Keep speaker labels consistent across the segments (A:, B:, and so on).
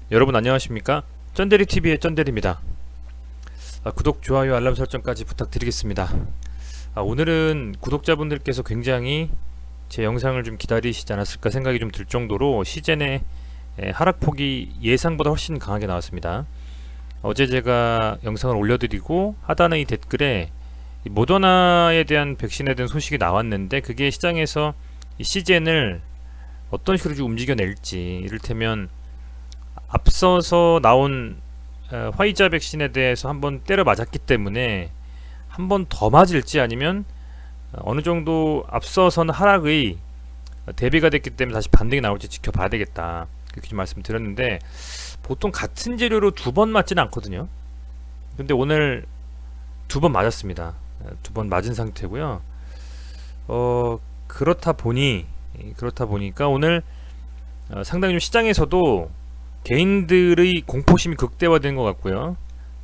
A: 여러분 안녕하십니까? 쩐데리TV의 쩐데리입니다. 구독, 좋아요, 알람 설정까지 부탁드리겠습니다. 오늘은 구독자분들께서 굉장히 제 영상을 좀 기다리시지 않았을까 생각이 좀 들 정도로 시젠의 하락폭이 예상보다 훨씬 강하게 나왔습니다. 어제 제가 영상을 올려드리고 하단의 이 댓글에 이 모더나에 대한 백신에 대한 소식이 나왔는데, 그게 시장에서 이 시젠을 어떤 식으로 좀 움직여낼지, 이를테면 앞서서 나온 화이자 백신에 대해서 한번 때려 맞았기 때문에 한 번 더 맞을지, 아니면 어느 정도 앞서선 하락의 대비가 됐기 때문에 다시 반등이 나올지 지켜봐야 되겠다, 그렇게 좀 말씀드렸는데, 보통 같은 재료로 두 번 맞지는 않거든요. 근데 오늘 두 번 맞았습니다. 두 번 맞은 상태고요. 그렇다 보니까 오늘 상당히 좀 시장에서도 개인들의 공포심이 극대화된 것 같고요.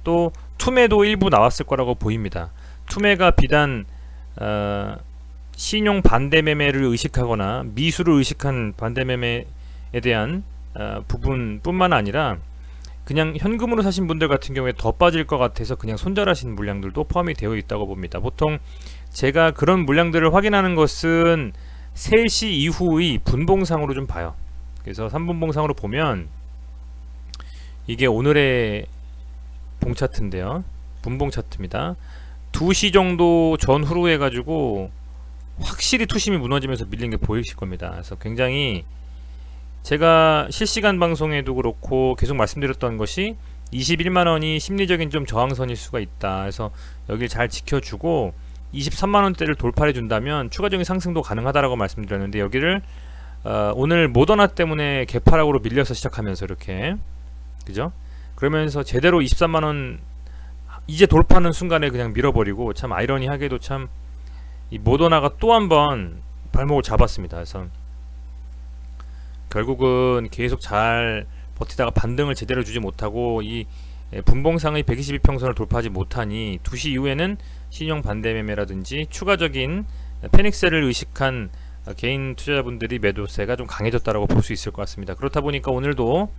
A: 또 투매도 일부 나왔을 거라고 보입니다. 투매가 비단 신용 반대매매를 의식하거나 미수를 의식한 반대매매에 대한 부분뿐만 아니라 그냥 현금으로 사신 분들 같은 경우에 더 빠질 것 같아서 그냥 손절하신 물량들도 포함이 되어 있다고 봅니다. 보통 제가 그런 물량들을 확인하는 것은 3시 이후의 분봉상으로 좀 봐요. 그래서 3분봉상으로 보면 이게 오늘의 봉 차트인데요, 분봉 차트입니다. 2시 정도 전후로 해가지고 확실히 투심이 무너지면서 밀린 게 보이실 겁니다. 그래서 굉장히 제가 실시간 방송에도 그렇고 계속 말씀드렸던 것이 21만원이 심리적인 좀 저항선일 수가 있다. 그래서 여기를 잘 지켜주고 23만원대를 돌파해 준다면 추가적인 상승도 가능하다라고 말씀드렸는데, 여기를 오늘 모더나 때문에 개파락으로 밀려서 시작하면서 이렇게, 그죠? 그러면서 제대로 23만원 이제 돌파하는 순간에 그냥 밀어버리고, 참 아이러니하게도 참 이 모더나가 또 한 번 발목을 잡았습니다. 그래서 결국은 계속 잘 버티다가 반등을 제대로 주지 못하고 이 분봉상의 122평선을 돌파하지 못하니 2시 이후에는 신용 반대매매라든지 추가적인 패닉셀을 의식한 개인 투자자분들이 매도세가 좀 강해졌다라고 볼 수 있을 것 같습니다. 그렇다 보니까 오늘도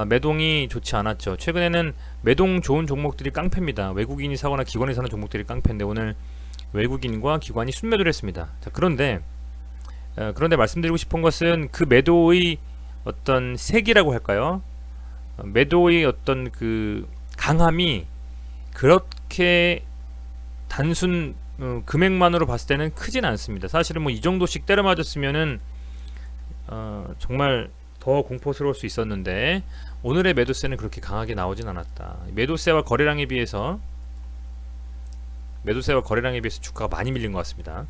A: 매동이 좋지 않았죠. 최근에는 매동 좋은 종목들이 깡패입니다. 외국인이 사거나 기관이 사는 종목들이 깡패인데 오늘 외국인과 기관이 순매도를 했습니다. 자, 그런데 말씀드리고 싶은 것은 그 매도의 어떤 색이라고 할까요? 매도의 어떤 그 강함이 그렇게 단순 금액만으로 봤을 때는 크진 않습니다. 사실은 뭐 이 정도씩 때려 맞았으면은 정말 더 공포스러울 수 있었는데, 오늘의 매도세는 그렇게 강하게 나오진 않았다. 매도세와 거래량에 비해서 주가가 많이 밀린 것 같습니다.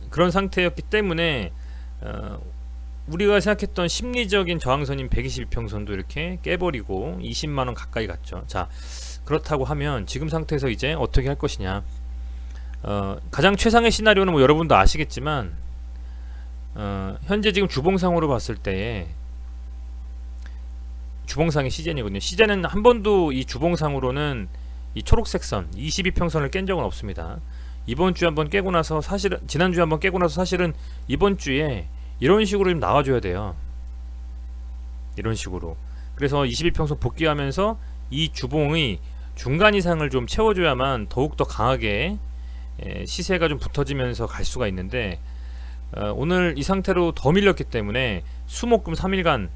A: 그런 상태였기 때문에 우리가 생각했던 심리적인 저항선인 122평선도 이렇게 깨버리고 20만원 가까이 갔죠. 자, 그렇다고 하면 지금 상태에서 이제 어떻게 할 것이냐. 가장 최상의 시나리오는 뭐 여러분도 아시겠지만, 현재 지금 주봉상으로 봤을 때 주봉상이 시젠이거든요. 시젠은 한 번도 이 주봉상으로는 이 초록색 선 22평선을 깬 적은 없습니다. 이번 주에 한번 깨고 나서, 사실은 지난주에 한번 깨고 나서 사실은 이번 주에 이런 식으로 좀 나와줘야 돼요. 이런 식으로. 그래서 22평선 복귀하면서 이 주봉의 중간 이상을 좀 채워줘야만 더욱더 강하게 시세가 좀 붙어지면서 갈 수가 있는데, 오늘 이 상태로 더 밀렸기 때문에 수목금 3일간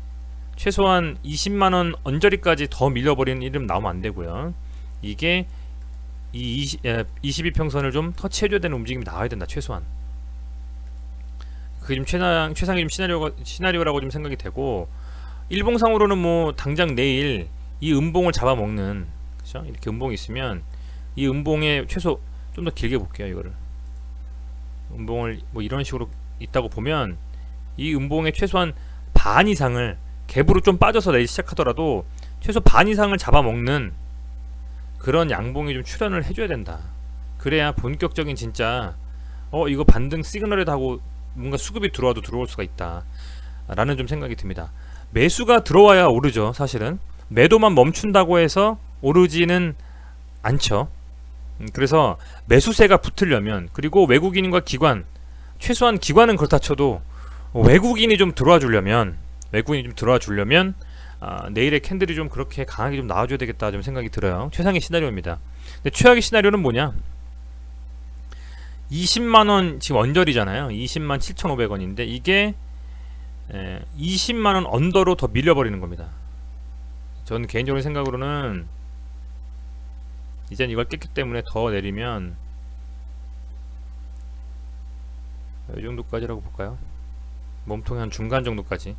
A: 최소한 20만원 언저리까지 더 밀려버리는 일은 나오면 안 되고요. 이게 이 22평선을 좀 터치해줘야 되는 움직임이 나와야 된다, 최소한. 그게 좀 최상의 좀 시나리오라고 좀 생각이 되고, 일봉상으로는 뭐 당장 내일 이 음봉을 잡아먹는, 그죠? 이렇게 음봉이 있으면 이 음봉의 최소, 좀 더 길게 볼게요. 이거를 음봉을 뭐 이런 식으로 있다고 보면 이 음봉의 최소한 반 이상을, 갭으로 좀 빠져서 내일 시작하더라도 최소 반 이상을 잡아먹는 그런 양봉이 좀 출현을 해줘야 된다. 그래야 본격적인 진짜 이거 반등 시그널이다 하고 뭔가 수급이 들어와도 들어올 수가 있다 라는 좀 생각이 듭니다. 매수가 들어와야 오르죠. 사실은 매도만 멈춘다고 해서 오르지는 않죠. 그래서 매수세가 붙으려면, 그리고 외국인과 기관, 최소한 기관은 그렇다 쳐도 외국인이 좀 들어와 주려면 내일의 캔들이 좀 그렇게 강하게 좀 나와줘야 되겠다 좀 생각이 들어요. 최상의 시나리오입니다. 근데 최악의 시나리오는 뭐냐? 20만원 지금 언저리잖아요. 20만 7,500원인데 이게 20만원 언더로 더 밀려버리는 겁니다. 전 개인적으로 생각으로는 이젠 이걸 깼기 때문에 더 내리면 이 정도까지라고 볼까요? 몸통이 한 중간 정도까지,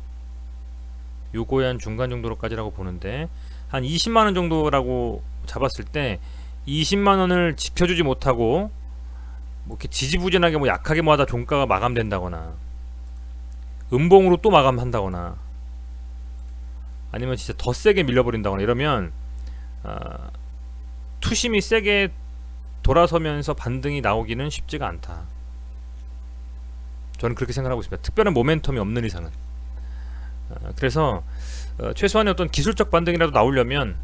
A: 요거의 한 중간 정도로까지라고 보는데, 한 20만원 정도라고 잡았을 때 20만원을 지켜주지 못하고 뭐 이렇게 지지부진하게 뭐 약하게 뭐 하다 종가가 마감된다거나 음봉으로 또 마감한다거나 아니면 진짜 더 세게 밀려버린다거나 이러면 투심이 세게 돌아서면서 반등이 나오기는 쉽지가 않다. 저는 그렇게 생각하고 있습니다. 특별한 모멘텀이 없는 이상은. 그래서 최소한의 어떤 기술적 반등이라도 나오려면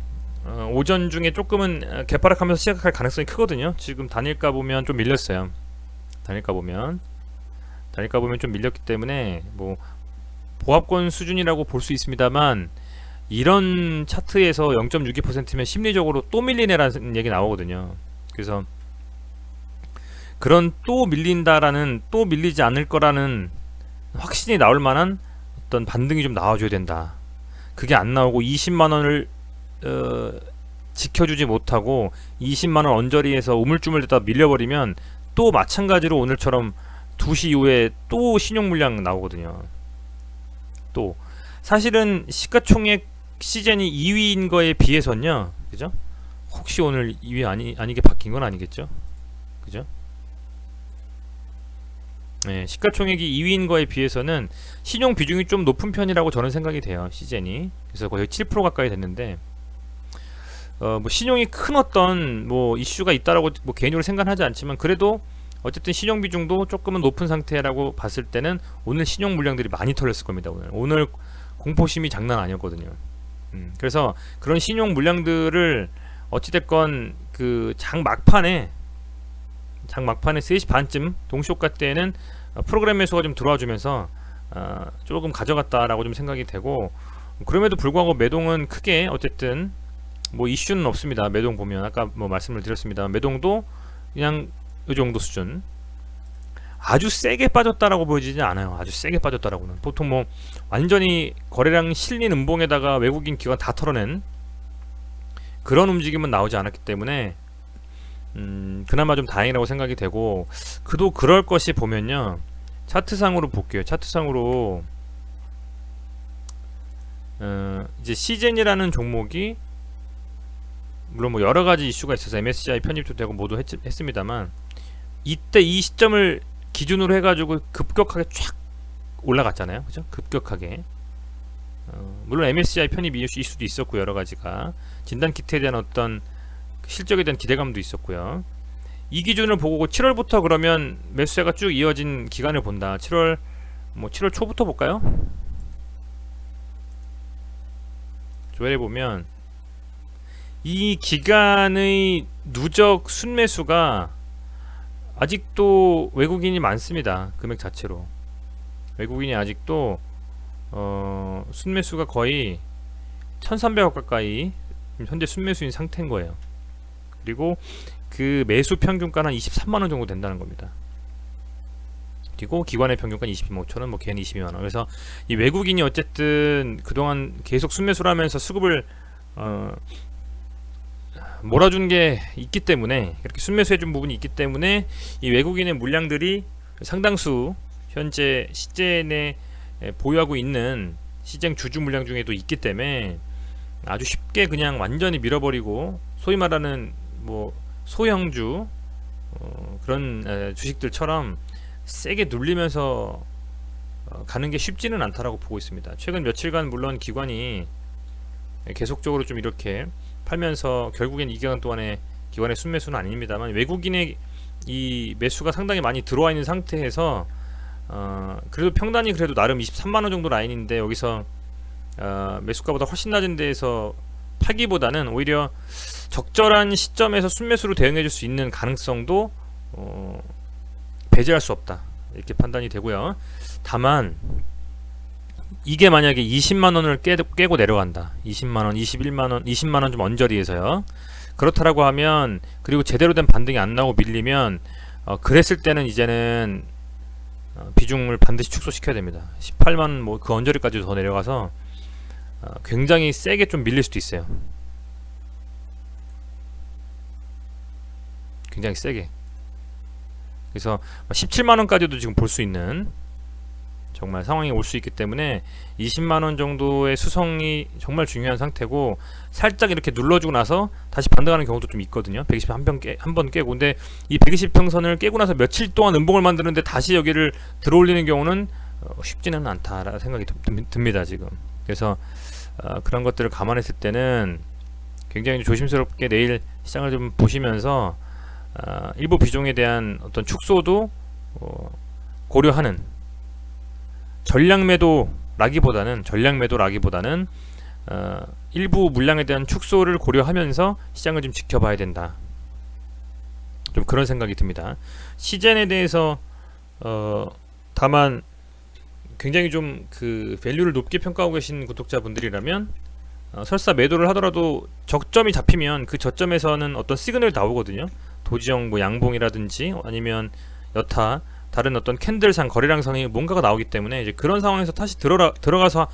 A: 오전 중에 조금은 개파락하면서 시작할 가능성이 크거든요. 지금 단일가 보면 좀 밀렸어요. 단일가 보면 좀 밀렸기 때문에 뭐 보합권 수준이라고 볼 수 있습니다만, 이런 차트에서 0.62%면 심리적으로 또 밀리네라는 얘기 나오거든요. 그래서 그런 또 밀린다라는, 또 밀리지 않을 거라는 확신이 나올 만한 어떤 반등이 좀 나와줘야 된다. 그게 안 나오고 20만원을 지켜주지 못하고 20만원 언저리에서 우물쭈물대다 밀려버리면 또 마찬가지로 오늘처럼 2시 이후에 또 신용 물량 나오거든요. 또 사실은 시가총액 시즌이 2위인 거에 비해서는요, 그죠? 혹시 오늘 2위 아니게 바뀐 건 아니겠죠? 그죠? 네, 시가총액이 2위인 거에 비해서는 신용 비중이 좀 높은 편이라고 저는 생각이 돼요. 시즌이. 그래서 거의 7% 가까이 됐는데, 뭐 신용이 큰 어떤 뭐 이슈가 있다라고 뭐 개인적으로 생각하지 않지만, 그래도 어쨌든 신용 비중도 조금은 높은 상태라고 봤을 때는 오늘 신용 물량들이 많이 털렸을 겁니다. 오늘 공포심이 장난 아니었거든요. 그래서 그런 신용 물량들을 어찌됐건 그 장 막판에 3시 반쯤 동시효과 때는 프로그램 매수가 좀 들어와 주면서 조금 가져갔다라고 좀 생각이 되고, 그럼에도 불구하고 매동은 크게 어쨌든 뭐 이슈는 없습니다. 매동 보면 아까 뭐 말씀을 드렸습니다. 매동도 그냥 이 정도 수준. 아주 세게 빠졌다라고 보여지지 않아요. 아주 세게 빠졌다라고는 보통 뭐 완전히 거래량 실린 음봉에다가 외국인 기관 다 털어낸 그런 움직임은 나오지 않았기 때문에 그나마 좀 다행이라고 생각이 되고, 그도 그럴 것이 보면요, 차트상으로 볼게요. 차트상으로 이제 시젠이라는 종목이 물론 뭐 여러가지 이슈가 있어서 MSCI 편입도 되고 모두 했습니다만, 이때 이 시점을 기준으로 해가지고 급격하게 쫙 올라갔잖아요. 그죠? 급격하게. 물론 MSCI 편입 이슈도 있었고, 여러가지가 진단키트에 대한 어떤 실적에 대한 기대감도 있었고요. 이 기준을 보고 7월부터 그러면 매수세가 쭉 이어진 기간을 본다. 7월 초부터 볼까요? 조회해 보면 이 기간의 누적 순매수가 아직도 외국인이 많습니다. 금액 자체로 외국인이 아직도 순매수가 거의 1300억 가까이 현재 순매수인 상태인 거예요. 그리고 그 매수 평균가는 23만원 정도 된다는 겁니다. 그리고 기관의 평균가 22만5천원, 뭐 걔는 22만원. 그래서 이 외국인이 어쨌든 그동안 계속 순매수를 하면서 수급을 몰아준 게 있기 때문에, 이렇게 순매수해준 부분이 있기 때문에 이 외국인의 물량들이 상당수 현재 시젠에 보유하고 있는 시장 주주 물량 중에도 있기 때문에 아주 쉽게 그냥 완전히 밀어버리고, 소위 말하는 뭐 소형주 그런 주식들처럼 세게 눌리면서 가는 게 쉽지는 않다라고 보고 있습니다. 최근 며칠간 물론 기관이 계속적으로 좀 이렇게 팔면서 결국엔 이 기간 동안에 기관의 순매수는 아닙니다만, 외국인의 이 매수가 상당히 많이 들어와 있는 상태에서 그래도 평단이 그래도 나름 23만원 정도 라인인데, 여기서 매수가보다 훨씬 낮은 데에서 팔기보다는 오히려 적절한 시점에서 순매수로 대응해 줄 수 있는 가능성도 배제할 수 없다. 이렇게 판단이 되고요. 다만 이게 만약에 20만원을 깨고 내려간다. 20만원, 21만원, 20만원 좀 언저리에서요. 그렇다라고 하면, 그리고 제대로 된 반등이 안 나오고 밀리면 그랬을 때는 이제는 비중을 반드시 축소시켜야 됩니다. 18만원 뭐 그 언저리까지 더 내려가서 굉장히 세게 좀 밀릴 수도 있어요. 굉장히 세게. 그래서 17만원까지도 지금 볼 수 있는 정말 상황이 올 수 있기 때문에 20만원 정도의 수성이 정말 중요한 상태고, 살짝 이렇게 눌러주고 나서 다시 반등하는 경우도 좀 있거든요. 120 한 번 깨고. 근데 이 120평선을 깨고 나서 며칠 동안 음봉을 만드는데 다시 여기를 들어올리는 경우는 쉽지는 않다라는 생각이 듭니다 지금. 그래서 그런 것들을 감안했을 때는 굉장히 조심스럽게 내일 시장을 좀 보시면서 일부 비중에 대한 어떤 축소도 고려하는, 전량 매도라기보다는 일부 물량에 대한 축소를 고려하면서 시장을 좀 지켜봐야 된다. 좀 그런 생각이 듭니다. 시젠에 대해서 다만 굉장히 좀 그 밸류를 높게 평가하고 계신 구독자분들이라면 설사 매도를 하더라도 저점이 잡히면 그 저점에서는 어떤 시그널이 나오거든요. 도지형 뭐 양봉이라든지 아니면 여타 다른 어떤 캔들상 거래량상에 뭔가가 나오기 때문에 이제 그런 상황에서 다시 들어가서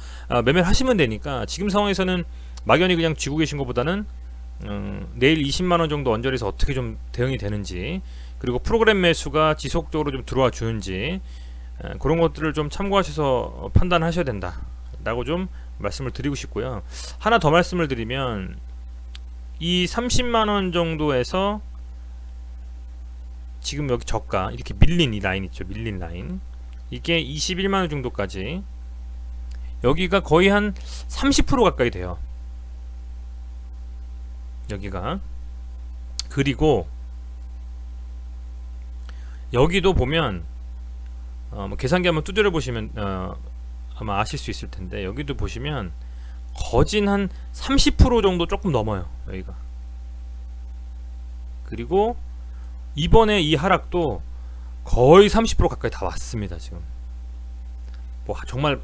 A: 매매를 하시면 되니까, 지금 상황에서는 막연히 그냥 쥐고 계신 것보다는 내일 20만원 정도 언저리에서 어떻게 좀 대응이 되는지, 그리고 프로그램 매수가 지속적으로 좀 들어와 주는지 그런 것들을 좀 참고하셔서 판단하셔야 된다 라고 좀 말씀을 드리고 싶고요. 하나 더 말씀을 드리면, 이 30만원 정도에서 지금 여기 저가 이렇게 밀린 이 라인 있죠. 밀린 라인, 이게 21만원 정도까지, 여기가 거의 한 30% 가까이 돼요. 여기가. 그리고 여기도 보면 뭐 계산기 한번 두드려 보시면 아마 아실 수 있을 텐데, 여기도 보시면 거진 한 30% 정도 조금 넘어요 여기가. 그리고 이번에 이 하락도 거의 30% 가까이 다 왔습니다 지금. 뭐 정말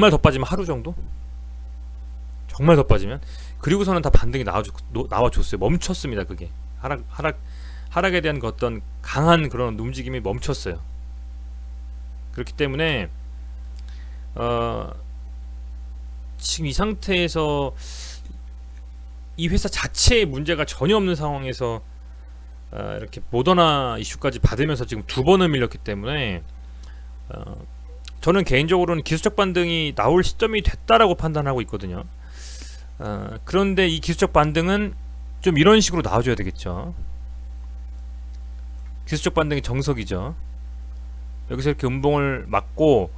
A: 더 빠지면 하루 정도? 정말 더 빠지면, 그리고서는 다 반등이 나와줬어요. 멈췄습니다. 그게 하락에 대한 그 어떤 강한 그런 움직임이 멈췄어요. 그렇기 때문에 지금 이 상태에서 이 회사 자체에 문제가 전혀 없는 상황에서 이렇게 모더나 이슈까지 받으면서 지금 두 번을 밀렸기 때문에 저는 개인적으로는 기술적 반등이 나올 시점이 됐다라고 판단하고 있거든요. 그런데 이 기술적 반등은 좀 이런 식으로 나와줘야 되겠죠. 기술적 반등이 정석이죠. 여기서 이렇게 음봉을 맞고,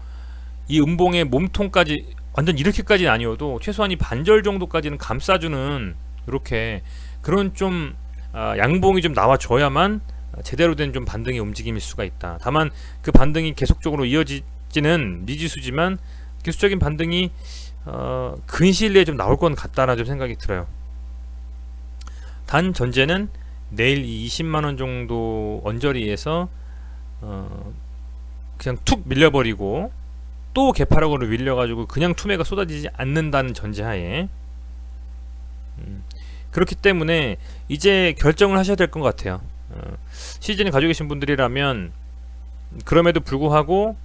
A: 이 음봉의 몸통까지 완전 이렇게까지는 아니어도 최소한 이 반절 정도까지는 감싸주는, 이렇게 그런 좀 양봉이 좀 나와줘야만 제대로 된 좀 반등의 움직임일 수가 있다. 다만 그 반등이 계속적으로 이어지지는 미지수지만 기술적인 반등이 근시일 내에 좀 나올 건 같다라는 좀 생각이 들어요. 단 전제는 내일 이 20만원 정도 언저리에서 그냥 툭 밀려버리고 또 개파락으로 밀려가지고 그냥 투매가 쏟아지지 않는다는 전제하에, 그렇기 때문에 이제 결정을 하셔야 될 것 같아요. 시즌을 가지고 계신 분들이라면 그럼에도 불구하고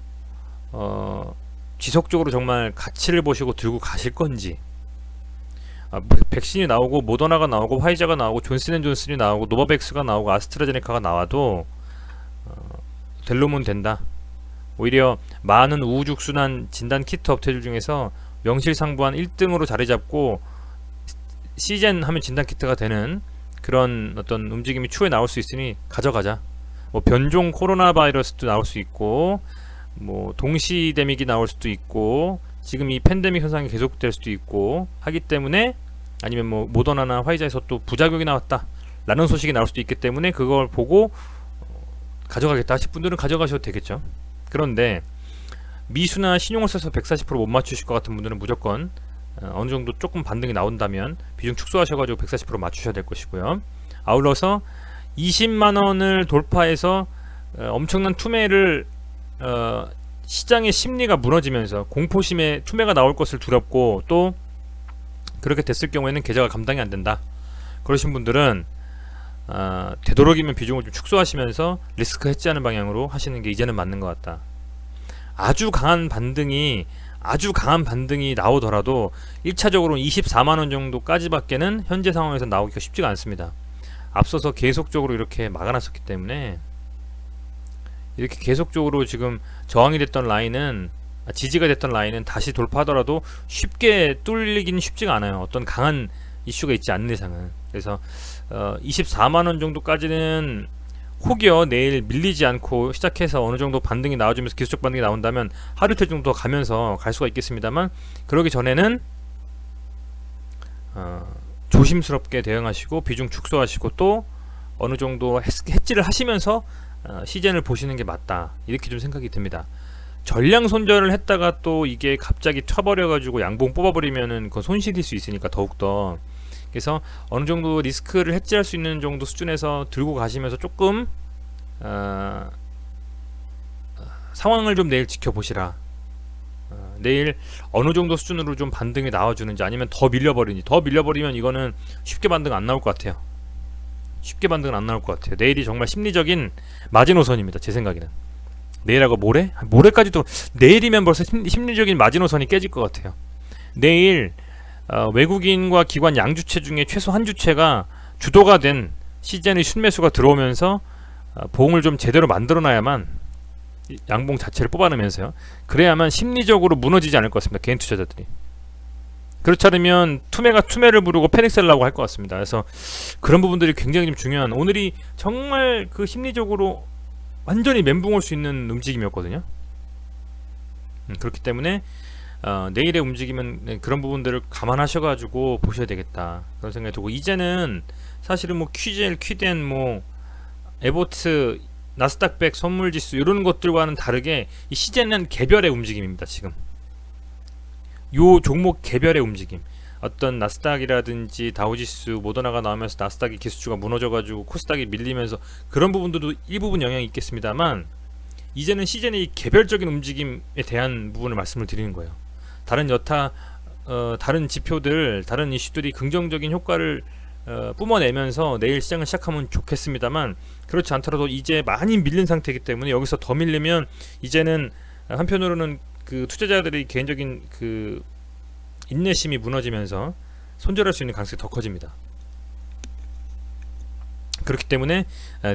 A: 지속적으로 정말 가치를 보시고 들고 가실 건지, 백신이 나오고 모더나가 나오고 화이자가 나오고 존슨앤존슨이 나오고 노바백스가 나오고 아스트라제네카가 나와도 될 놈은 된다. 오히려 많은 우후죽순한 진단 키트 업체들 중에서 명실상부한 1등으로 자리 잡고 시젠 하면 진단 키트가 되는 그런 어떤 움직임이 추후에 나올 수 있으니 가져가자. 뭐 변종 코로나 바이러스도 나올 수 있고, 뭐 동시대믹이 나올 수도 있고, 지금 이 팬데믹 현상이 계속될 수도 있고 하기 때문에, 아니면 뭐 모더나나 화이자에서 또 부작용이 나왔다 라는 소식이 나올 수도 있기 때문에 그걸 보고 가져가겠다 하실 분들은 가져가셔도 되겠죠. 그런데 미수나 신용을 써서 140% 못 맞추실 것 같은 분들은 무조건 어느 정도 조금 반등이 나온다면 비중 축소하셔가지고 140% 맞추셔야 될 것이고요. 아울러서 20만원을 돌파해서 엄청난 투매를 시장의 심리가 무너지면서 공포심에 투매가 나올 것을 두렵고 또 그렇게 됐을 경우에는 계좌가 감당이 안 된다. 그러신 분들은 되도록이면 비중을 좀 축소하시면서 리스크 해지하는 방향으로 하시는 게 이제는 맞는 것 같다. 아주 강한 반등이 나오더라도 1차적으로 24만원 정도까지밖에는 현재 상황에서 나오기가 쉽지가 않습니다. 앞서서 계속적으로 이렇게 막아놨었기 때문에 이렇게 계속적으로 지금 저항이 됐던 라인은 지지가 됐던 라인은 다시 돌파하더라도 쉽게 뚫리긴 쉽지가 않아요. 어떤 강한 이슈가 있지 않는 이상은. 그래서 24만원 정도까지는 혹여 내일 밀리지 않고 시작해서 어느 정도 반등이 나와주면서 기술적 반등이 나온다면 하루 이틀 정도 가면서 갈 수가 있겠습니다만, 그러기 전에는 조심스럽게 대응하시고 비중 축소하시고 또 어느 정도 해지를 하시면서 시즌을 보시는 게 맞다, 이렇게 좀 생각이 듭니다. 전량 손절을 했다가 또 이게 갑자기 쳐버려 가지고 양봉 뽑아버리면은 그건 손실일 수 있으니까 더욱더, 그래서 어느 정도 리스크를 해지할 수 있는 정도 수준에서 들고 가시면서 조금 상황을 좀 내일 지켜보시라. 내일 어느 정도 수준으로 좀 반등이 나와주는지, 아니면 더 밀려버리면 이거는 쉽게 반등 안 나올 것 같아요. 쉽게 반등은 안 나올 것 같아요. 내일이 정말 심리적인 마지노선입니다, 제 생각에는. 내일하고 모레까지도, 내일이면 벌써 심리적인 마지노선이 깨질 것 같아요. 내일 외국인과 기관 양주체 중에 최소 한 주체가 주도가 된 시즌의 순매수가 들어오면서 봉을 좀 제대로 만들어놔야만, 양봉 자체를 뽑아내면서요, 그래야만 심리적으로 무너지지 않을 것 같습니다, 개인 투자자들이. 그렇지 않으면 투매가 투매를 부르고 패닉셀라고 할 것 같습니다. 그래서 그런 부분들이 굉장히 좀 중요한, 오늘이 정말 그 심리적으로 완전히 멘붕 올 수 있는 움직임이었거든요. 그렇기 때문에 내일의 움직임은 그런 부분들을 감안하셔가지고 보셔야 되겠다, 그런 생각이 들고, 이제는 사실은 뭐 QGL, QDN, 뭐 에보트, 나스닥100, 선물지수 이런 것들과는 다르게 이 시즌은 개별의 움직임입니다. 지금 요 종목 개별의 움직임, 어떤 나스닥이라든지 다우지수, 모더나가 나오면서 나스닥이 기술주가 무너져가지고 코스닥이 밀리면서 그런 부분들도 일부분 영향이 있겠습니다만, 이제는 시즌의 개별적인 움직임에 대한 부분을 말씀을 드리는 거예요. 다른 다른 지표들, 다른 이슈들이 긍정적인 효과를 뿜어내면서 내일 시장을 시작하면 좋겠습니다만, 그렇지 않더라도 이제 많이 밀린 상태이기 때문에 여기서 더 밀리면 이제는 한편으로는 그 투자자들의 개인적인 그 인내심이 무너지면서 손절할 수 있는 가능성이 더 커집니다. 그렇기 때문에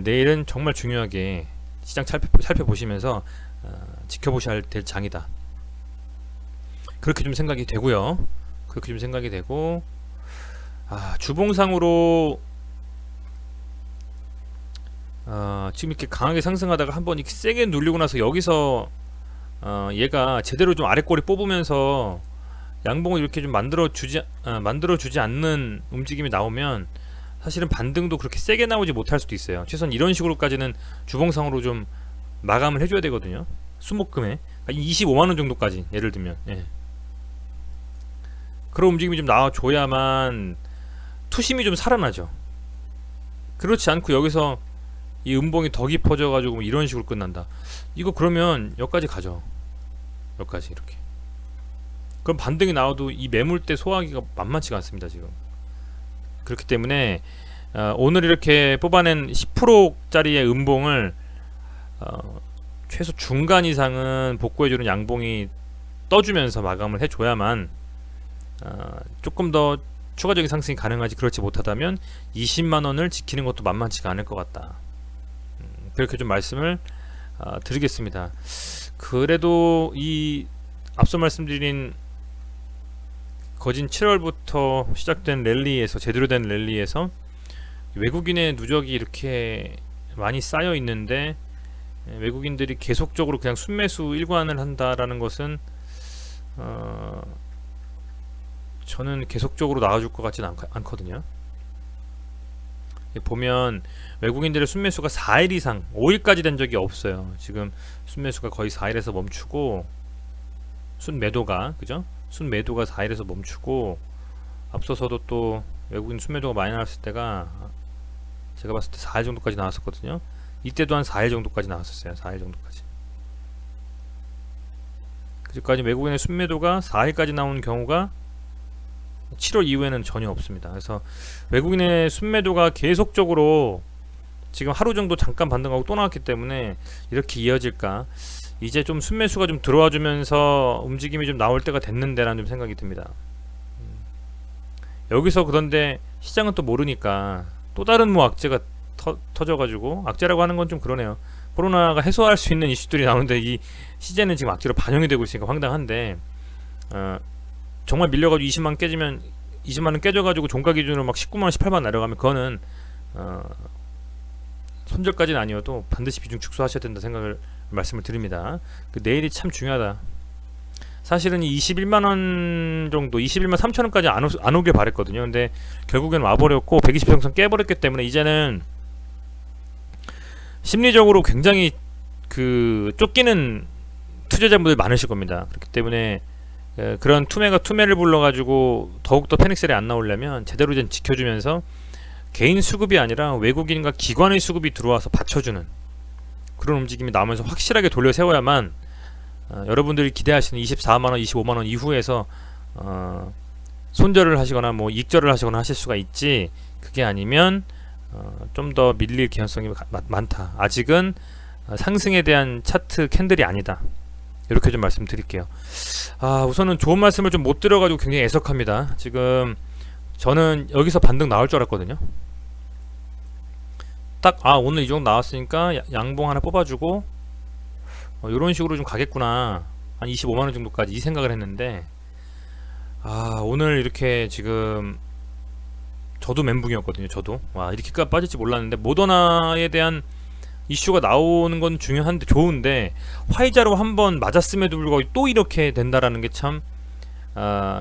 A: 내일은 정말 중요하게 시장 살펴보시면서 지켜보셔야 될 장이다, 그렇게 좀 생각이 되고요. 그렇게 좀 생각이 되고, 주봉상으로 지금 이렇게 강하게 상승하다가 한번 이렇게 세게 눌리고 나서 여기서 얘가 제대로 좀 아랫꼬리 뽑으면서 양봉을 이렇게 좀 만들어주지 않는 움직임이 나오면 사실은 반등도 그렇게 세게 나오지 못할 수도 있어요. 최소한 이런 식으로까지는 주봉상으로 좀 마감을 해줘야 되거든요. 수목금에 25만원 정도까지, 예를 들면, 예. 그런 움직임이 좀 나와줘야만 투심이 좀 살아나죠. 그렇지 않고 여기서 이 음봉이 더 깊어져 가지고 이런 식으로 끝난다, 이거 그러면 여기까지 가죠. 여기까지 이렇게. 그럼 반등이 나와도 이 매물대 소화하기가 만만치가 않습니다, 지금. 그렇기 때문에 오늘 이렇게 뽑아낸 10%짜리의 음봉을 최소 중간 이상은 복구해주는 양봉이 떠주면서 마감을 해줘야만 조금 더 추가적인 상승이 가능하지, 그렇지 못하다면 20만원을 지키는 것도 만만치가 않을 것 같다, 그렇게 좀 말씀을 드리겠습니다. 그래도 이 앞서 말씀드린 거진 7월부터 시작된 랠리에서, 제대로 된 랠리에서 외국인의 누적이 이렇게 많이 쌓여 있는데 외국인들이 계속적으로 그냥 순매수 일관을 한다라는 것은 저는 계속적으로 나와줄 것 같지는 않거든요. 보면 외국인들의 순매수가 4일 이상, 5일까지 된 적이 없어요. 지금 순매수가 거의 4일에서 멈추고, 순매도가, 그죠? 순매도가 4일에서 멈추고, 앞서서도 또 외국인 순매도가 많이 나왔을 때가 제가 봤을 때 4일 정도까지 나왔었거든요. 이때도 한 4일 정도까지 나왔었어요. 4일 정도까지. 그까지 외국인의 순매도가 4일까지 나온 경우가 7월 이후에는 전혀 없습니다. 그래서 외국인의 순매도가 계속적으로 지금 하루 정도 잠깐 반등하고 또 나왔기 때문에 이렇게 이어질까, 이제 좀 순매수가 좀 들어와 주면서 움직임이 좀 나올 때가 됐는데라는 좀 생각이 듭니다. 여기서 그런데 시장은 또 모르니까 또 다른 뭐 악재가 터져가지고, 악재라고 하는 건 좀 그러네요. 코로나가 해소할 수 있는 이슈들이 나오는데 이 시제는 지금 악재로 반영이 되고 있으니까 황당한데, 정말 밀려가지고 20만 깨지면 20만원 깨져가지고 종가 기준으로 막 19만원 18만원 내려가면 그거는 손절까지는 아니어도 반드시 비중 축소하셔야 된다 생각을 말씀을 드립니다. 그 내일이 참 중요하다. 사실은 이 21만원 정도, 21만 3천원까지 안 오길 바랬거든요. 근데 결국엔 와버렸고 120평선 깨버렸기 때문에 이제는 심리적으로 굉장히 그 쫓기는 투자자분들 많으실 겁니다. 그렇기 때문에 그런 투매를 불러가지고 더욱더 패닉셀이 안 나오려면 제대로 좀 지켜주면서 개인 수급이 아니라 외국인과 기관의 수급이 들어와서 받쳐주는 그런 움직임이 나오면서 확실하게 돌려 세워야만 여러분들이 기대하시는 24만원, 25만원 이후에서 손절을 하시거나 뭐 익절을 하시거나 하실 수가 있지, 그게 아니면 좀 더 밀릴 개연성이 많다. 아직은 상승에 대한 차트 캔들이 아니다. 이렇게 좀 말씀드릴게요. 우선은 좋은 말씀을 좀 못 드려가지고 굉장히 애석합니다. 지금 저는 여기서 반등 나올 줄 알았거든요. 딱 오늘 이 정도 나왔으니까 양봉 하나 뽑아주고 이런 식으로 좀 가겠구나, 한 25만원 정도까지, 이 생각을 했는데 오늘 이렇게 지금 저도 멘붕이었거든요. 저도 이렇게까지 빠질지 몰랐는데, 모더나에 대한 이슈가 나오는 건 중요한데 좋은데, 화이자로 한번 맞았음에도 불구하고 또 이렇게 된다라는 게 참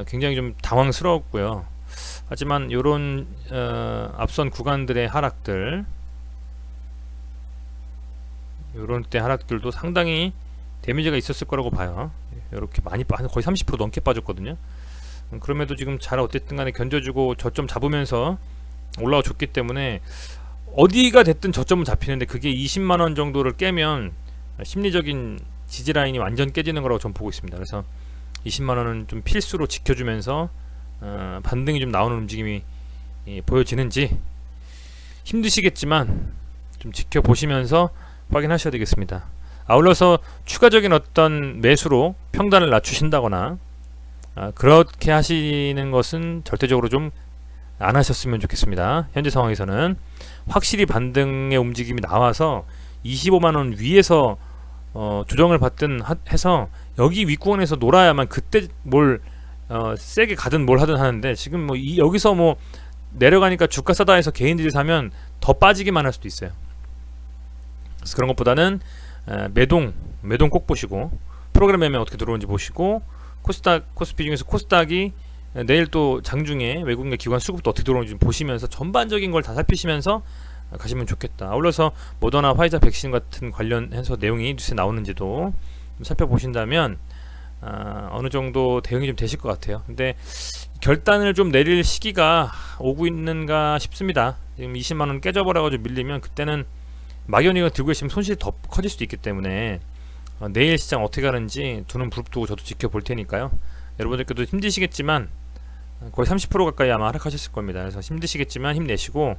A: 굉장히 좀 당황스러웠고요. 하지만 요런 앞선 구간들의 하락들, 요런 때 하락들도 상당히 데미지가 있었을 거라고 봐요. 이렇게 많이 거의 30% 넘게 빠졌거든요. 그럼에도 지금 잘 어쨌든 간에 견뎌주고 저점 잡으면서 올라와 줬기 때문에 어디가 됐든 저점은 잡히는데, 그게 20만원 정도를 깨면 심리적인 지지라인이 완전 깨지는 거라고 전 보고 있습니다. 그래서 20만원은 좀 필수로 지켜주면서 반등이 좀 나오는 움직임이 보여지는지 힘드시겠지만 좀 지켜보시면서 확인하셔야 되겠습니다. 아울러서 추가적인 어떤 매수로 평단을 낮추신다거나 그렇게 하시는 것은 절대적으로 좀 안 하셨으면 좋겠습니다. 현재 상황에서는 확실히 반등의 움직임이 나와서 25만원 위에서 조정을 받든 해서 여기 윗구간에서 놀아야만 그때 뭘 세게 가든 뭘 하든 하는데, 지금 뭐 여기서 뭐 내려가니까 주가 싸다 해서 개인들이 사면 더 빠지기만 할 수도 있어요. 그래서 그런 것보다는 매동 꼭 보시고, 프로그램 매매 어떻게 들어오는지 보시고, 코스피 중에서 코스닥이 내일 또 장중에 외국인과 기관 수급도 어떻게 들어오는지 좀 보시면서 전반적인 걸 다 살피시면서 가시면 좋겠다. 아울러서 모더나 화이자 백신 같은 관련해서 내용이 뉴스에 나오는지도 좀 살펴보신다면 어느 정도 대응이 좀 되실 것 같아요. 근데 결단을 좀 내릴 시기가 오고 있는가 싶습니다. 지금 20만원 깨져버려가지고 밀리면 그때는 막연히가 들고 계시면 손실이 더 커질 수도 있기 때문에 내일 시장 어떻게 가는지 두 눈 부릅뜨고 저도 지켜볼 테니까요. 여러분들께도 힘드시겠지만 거의 30% 가까이 아마 하락하셨을 겁니다. 그래서 힘드시겠지만 힘내시고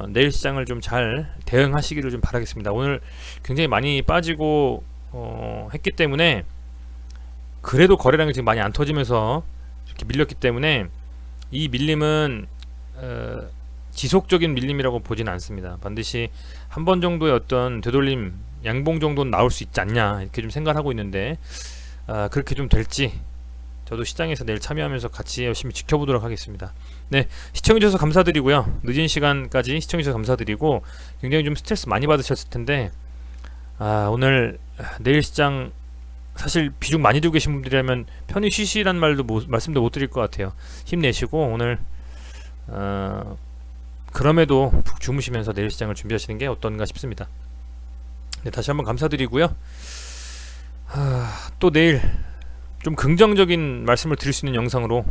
A: 내일 시장을 좀 잘 대응하시기를 좀 바라겠습니다. 오늘 굉장히 많이 빠지고 했기 때문에, 그래도 거래량이 지금 많이 안 터지면서 이렇게 밀렸기 때문에 이 밀림은 지속적인 밀림이라고 보지는 않습니다. 반드시 한 번 정도의 어떤 되돌림, 양봉 정도는 나올 수 있지 않냐, 이렇게 좀 생각을 하고 있는데 그렇게 좀 될지 저도 시장에서 내일 참여하면서 같이 열심히 지켜보도록 하겠습니다. 네, 시청해주셔서 감사드리고요. 늦은 시간까지 시청해주셔서 감사드리고, 굉장히 좀 스트레스 많이 받으셨을 텐데 오늘 내일 시장 사실 비중 많이 두고 계신 분들이라면 편히 쉬시란 말씀도 못 드릴 것 같아요. 힘내시고 오늘 그럼에도 푹 주무시면서 내일 시장을 준비하시는 게 어떤가 싶습니다. 네, 다시 한번 감사드리고요. 또 내일 좀 긍정적인 말씀을 드릴 수 있는 영상으로